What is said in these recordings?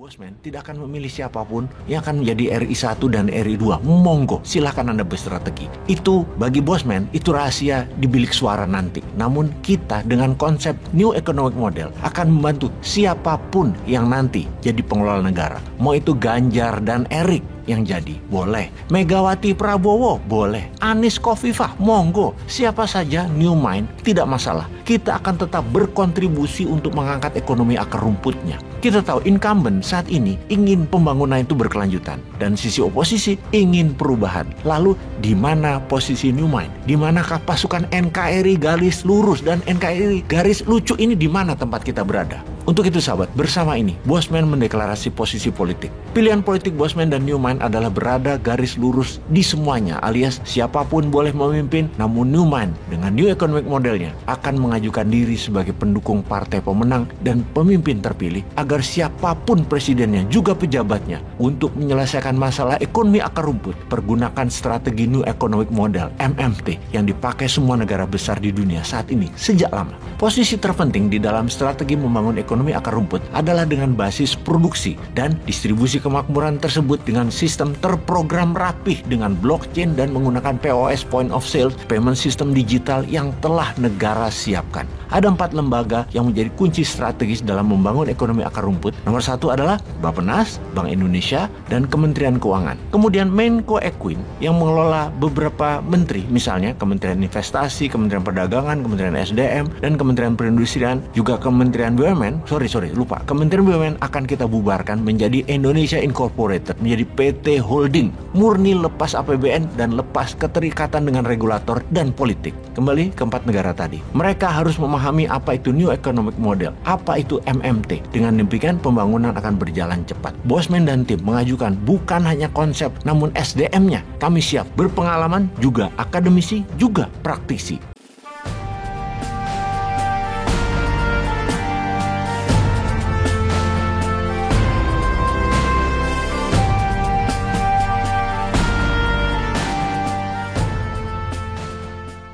Bosman tidak akan memilih siapapun yang akan menjadi RI 1 dan RI 2. Monggo, silahkan Anda berstrategi. Itu bagi Bosman, itu rahasia di bilik suara nanti. Namun kita dengan konsep New Economic Model akan membantu siapapun yang nanti jadi pengelola negara. Mau itu Ganjar dan Erik yang jadi, boleh. Megawati Prabowo, boleh. Anies Khofifah, monggo. Siapa saja new mind, tidak masalah. Kita akan tetap berkontribusi untuk mengangkat ekonomi akar rumputnya. Kita tahu incumbent saat ini ingin pembangunan itu berkelanjutan. Dan sisi oposisi ingin perubahan. Lalu di mana posisi new mind? Di manakah pasukan NKRI garis lurus dan NKRI garis lucu ini di mana tempat kita berada? Untuk itu sahabat, bersama ini Bosman mendeklarasi posisi politik. Pilihan politik Bosman dan New Mind adalah berada garis lurus di semuanya, alias siapapun boleh memimpin, namun New Mind dengan New Economic Modelnya akan mengajukan diri sebagai pendukung partai pemenang dan pemimpin terpilih agar siapapun presidennya juga pejabatnya untuk menyelesaikan masalah ekonomi akar rumput pergunakan strategi New Economic Model MMT yang dipakai semua negara besar di dunia saat ini sejak lama. Posisi terpenting di dalam strategi membangun ekonomi akar rumput adalah dengan basis produksi dan distribusi kemakmuran tersebut dengan sistem terprogram rapih dengan blockchain dan menggunakan POS (Point of Sale) payment system digital yang telah negara siapkan. Ada 4 lembaga yang menjadi kunci strategis dalam membangun ekonomi akar rumput. Nomor 1 adalah Bappenas, Bank Indonesia, dan Kementerian Keuangan. Kemudian Menko Equin yang mengelola beberapa menteri, misalnya Kementerian Investasi, Kementerian Perdagangan, Kementerian SDM, dan Kementerian Perindustrian, juga Kementerian BUMN. Kementerian BUMN akan kita bubarkan menjadi Indonesia Incorporated, menjadi PT Holding, murni lepas APBN dan lepas keterikatan dengan regulator dan politik. Kembali ke 4 negara tadi. Mereka harus memahami apa itu New Economic Model, apa itu MMT. Dengan demikian pembangunan akan berjalan cepat. Bosman dan tim mengajukan bukan hanya konsep, namun SDM-nya. Kami siap berpengalaman, juga akademisi, juga praktisi.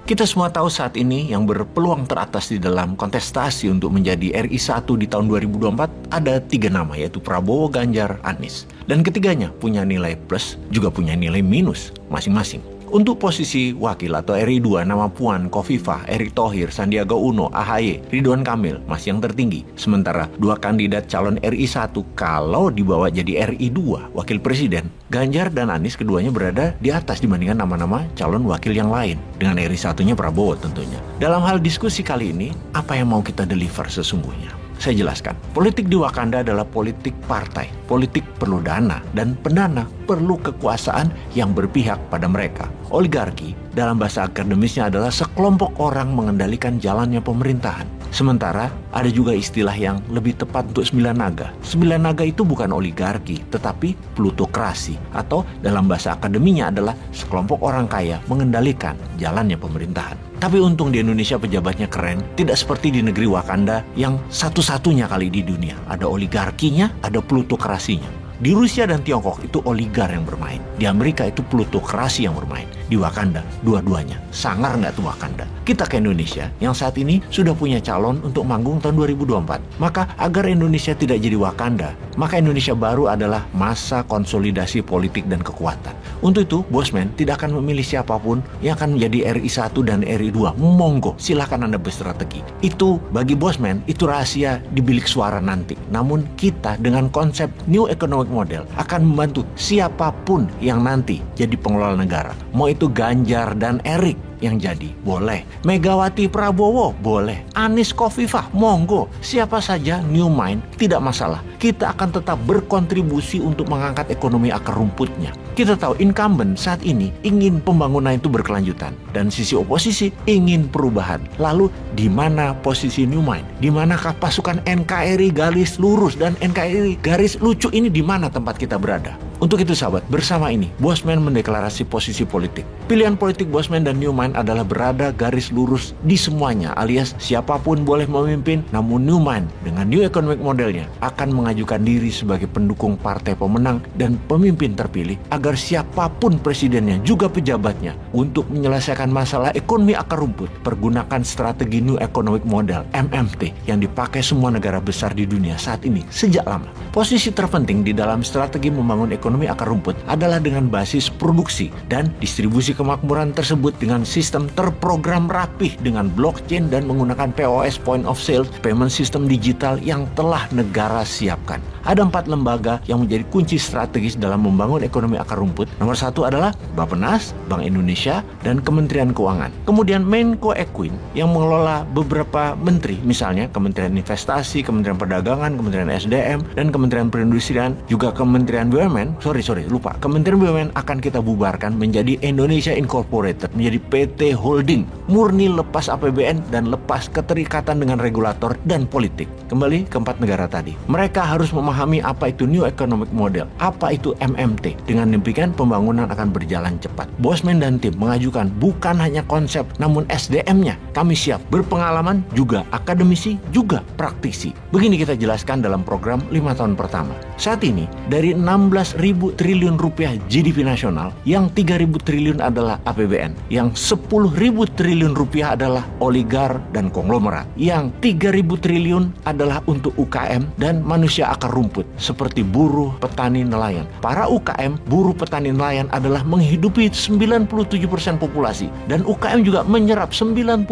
Kita semua tahu saat ini yang berpeluang teratas di dalam kontestasi untuk menjadi RI 1 di tahun 2024 ada 3 nama, yaitu Prabowo, Ganjar, Anies. Dan ketiganya punya nilai plus, juga punya nilai minus masing-masing. Untuk posisi wakil atau RI 2, nama Puan, Khofifah, Erick Thohir, Sandiaga Uno, AHY, Ridwan Kamil masih yang tertinggi. Sementara 2 kandidat calon RI 1 kalau dibawa jadi RI 2, wakil presiden, Ganjar dan Anies keduanya berada di atas dibandingkan nama-nama calon wakil yang lain. Dengan RI 1-nya Prabowo tentunya. Dalam hal diskusi kali ini, apa yang mau kita deliver sesungguhnya? Saya jelaskan, politik di Wakanda adalah politik partai. Politik perlu dana, dan pendana perlu kekuasaan yang berpihak pada mereka. Oligarki dalam bahasa akademisnya adalah sekelompok orang mengendalikan jalannya pemerintahan. Sementara ada juga istilah yang lebih tepat untuk 9 naga. 9 naga itu bukan oligarki, tetapi plutokrasi. Atau dalam bahasa akademinya adalah sekelompok orang kaya mengendalikan jalannya pemerintahan. Tapi untung di Indonesia pejabatnya keren, tidak seperti di negeri Wakanda yang satu-satunya kali di dunia. Ada oligarkinya, ada plutokrasinya. Di Rusia dan Tiongkok itu oligar yang bermain. Di Amerika itu plutokrasi yang bermain. Di Wakanda, dua-duanya. Sangar nggak tuh Wakanda? Kita ke Indonesia yang saat ini sudah punya calon untuk manggung tahun 2024. Maka agar Indonesia tidak jadi Wakanda, maka Indonesia baru adalah masa konsolidasi politik dan kekuatan. Untuk itu, Bosman tidak akan memilih siapapun yang akan menjadi RI 1 dan RI 2. Monggo, silahkan Anda berstrategi. Itu bagi Bosman, itu rahasia di bilik suara nanti. Namun kita dengan konsep New Economic Model akan membantu siapapun yang nanti jadi pengelola negara. Mau itu Ganjar dan Erik yang jadi, boleh. Megawati Prabowo, boleh. Anies Khofifah, monggo. Siapa saja new mind, tidak masalah. Kita akan tetap berkontribusi untuk mengangkat ekonomi akar rumputnya. Kita tahu incumbent saat ini ingin pembangunan itu berkelanjutan. Dan sisi oposisi ingin perubahan. Lalu di mana posisi new mind? Di manakah pasukan NKRI garis lurus dan NKRI garis lucu ini di mana tempat kita berada? Untuk itu sahabat, bersama ini Bosman mendeklarasi posisi politik. Pilihan politik Bosman dan Newman adalah berada garis lurus di semuanya, alias siapapun boleh memimpin, namun Newman dengan New Economic Modelnya akan mengajukan diri sebagai pendukung partai pemenang dan pemimpin terpilih agar siapapun presidennya juga pejabatnya untuk menyelesaikan masalah ekonomi akar rumput pergunakan strategi New Economic Model MMT yang dipakai semua negara besar di dunia saat ini sejak lama. Posisi terpenting di dalam strategi membangun ekonomi akar rumput adalah dengan basis produksi dan distribusi kemakmuran tersebut dengan sistem terprogram rapih dengan blockchain dan menggunakan POS (Point of Sale) payment system digital yang telah negara siapkan. Ada 4 lembaga yang menjadi kunci strategis dalam membangun ekonomi akar rumput. Nomor 1 adalah Bappenas, Bank Indonesia, dan Kementerian Keuangan. Kemudian Menko Equin yang mengelola beberapa menteri, misalnya Kementerian Investasi, Kementerian Perdagangan, Kementerian SDM, dan Kementerian Perindustrian, juga Kementerian BUMN. Kementerian BUMN akan kita bubarkan menjadi Indonesia Incorporated, menjadi PT Holding, murni lepas APBN dan lepas keterikatan dengan regulator dan politik. Kembali ke 4 negara tadi. Mereka harus memahami apa itu New Economic Model, apa itu MMT. Dengan demikian pembangunan akan berjalan cepat. Bosman dan tim mengajukan bukan hanya konsep, namun SDM-nya. Kami siap berpengalaman, juga akademisi, juga praktisi. Begini kita jelaskan dalam program 5 tahun pertama. Saat ini, dari 16.000 triliun rupiah GDP nasional, yang 3.000 triliun adalah APBN, yang 10.000 triliun rupiah adalah oligar dan konglomerat, yang 3.000 triliun adalah untuk UKM dan manusia akar rumput, seperti buruh, petani, nelayan. Para UKM, buruh, petani, nelayan adalah menghidupi 97% populasi, dan UKM juga menyerap 97%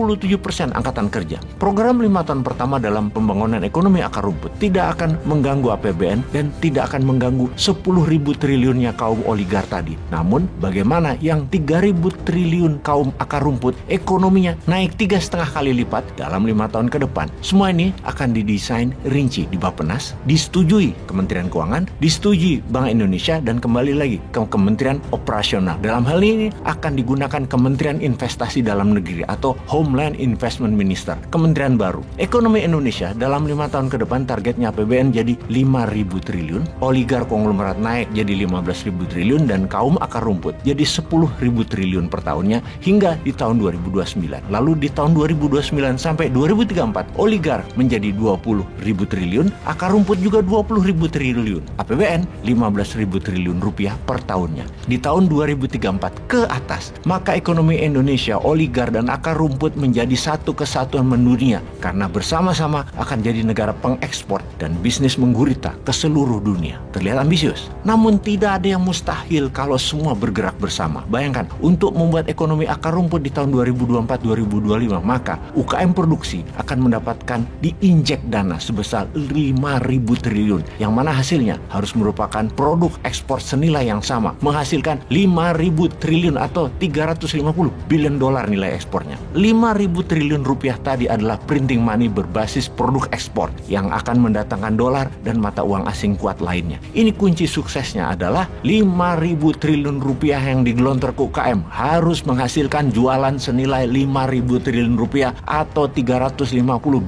angkatan kerja. Program 5 tahun pertama dalam pembangunan ekonomi akar rumput tidak akan mengganggu APBN dan tidak akan mengganggu 10.000 triliunnya kaum oligar tadi. Namun, bagaimana yang 3.000 triliun kaum akar rumput ekonominya naik 3,5 kali lipat dalam 5 tahun ke depan? Semua ini akan didesain rinci di Bappenas, disetujui Kementerian Keuangan, disetujui Bank Indonesia, dan kembali lagi ke Kementerian Operasional. Dalam hal ini akan digunakan Kementerian Investasi Dalam Negeri atau Homeland Investment Minister, kementerian baru. Ekonomi Indonesia dalam 5 tahun ke depan targetnya APBN jadi 5.000 triliun, oligar konglomerat naik jadi 15.000 triliun, dan kaum akar rumput jadi 10.000 triliun per tahunnya hingga di tahun 2029. Lalu di tahun 2029 sampai 2034, oligar menjadi 20.000 triliun, akar rumput juga 20.000 triliun, APBN 15.000 triliun rupiah per tahunnya. Di tahun 2034 ke atas, maka ekonomi Indonesia, oligar, dan akar rumput menjadi satu kesatuan mendunia karena bersama-sama akan jadi negara pengekspor dan bisnis menggurita ke seluruh dunia. Terlihat ambisius, namun tidak ada yang mustahil kalau semua bergerak bersama. Bayangkan, untuk membuat ekonomi akar rumput di tahun 2024-2025, maka UKM produksi akan mendapatkan diinjek dana sebesar 5.000 triliun, yang mana hasilnya harus merupakan produk ekspor senilai yang sama, menghasilkan 5.000 triliun atau 350 billion dolar nilai ekspornya. 5.000 triliun rupiah tadi adalah printing money berbasis produk ekspor yang akan mendatangkan dolar dan mata uang asing kuat lainnya. Ini kunci suksesnya adalah 5.000 triliun rupiah yang digelontor ke UKM harus menghasilkan jualan senilai 5.000 triliun rupiah atau 350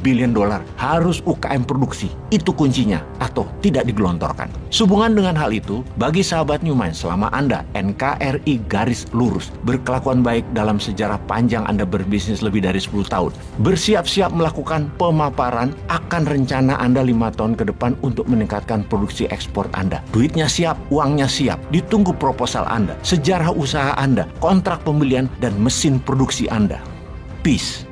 billion dolar. Harus UKM produksi. Itu kuncinya, atau tidak digelontorkan. Sehubungan dengan hal itu, bagi sahabat Newman, selama Anda NKRI garis lurus, berkelakuan baik dalam sejarah panjang Anda berbisnis lebih dari 10 tahun, bersiap-siap melakukan pemaparan akan rencana Anda 5 tahun ke depan untuk meningkatkan produksi ekspor Anda. Duitnya siap, uangnya siap, ditunggu proposal Anda, sejarah usaha Anda, kontrak pembelian, dan mesin produksi Anda. Peace.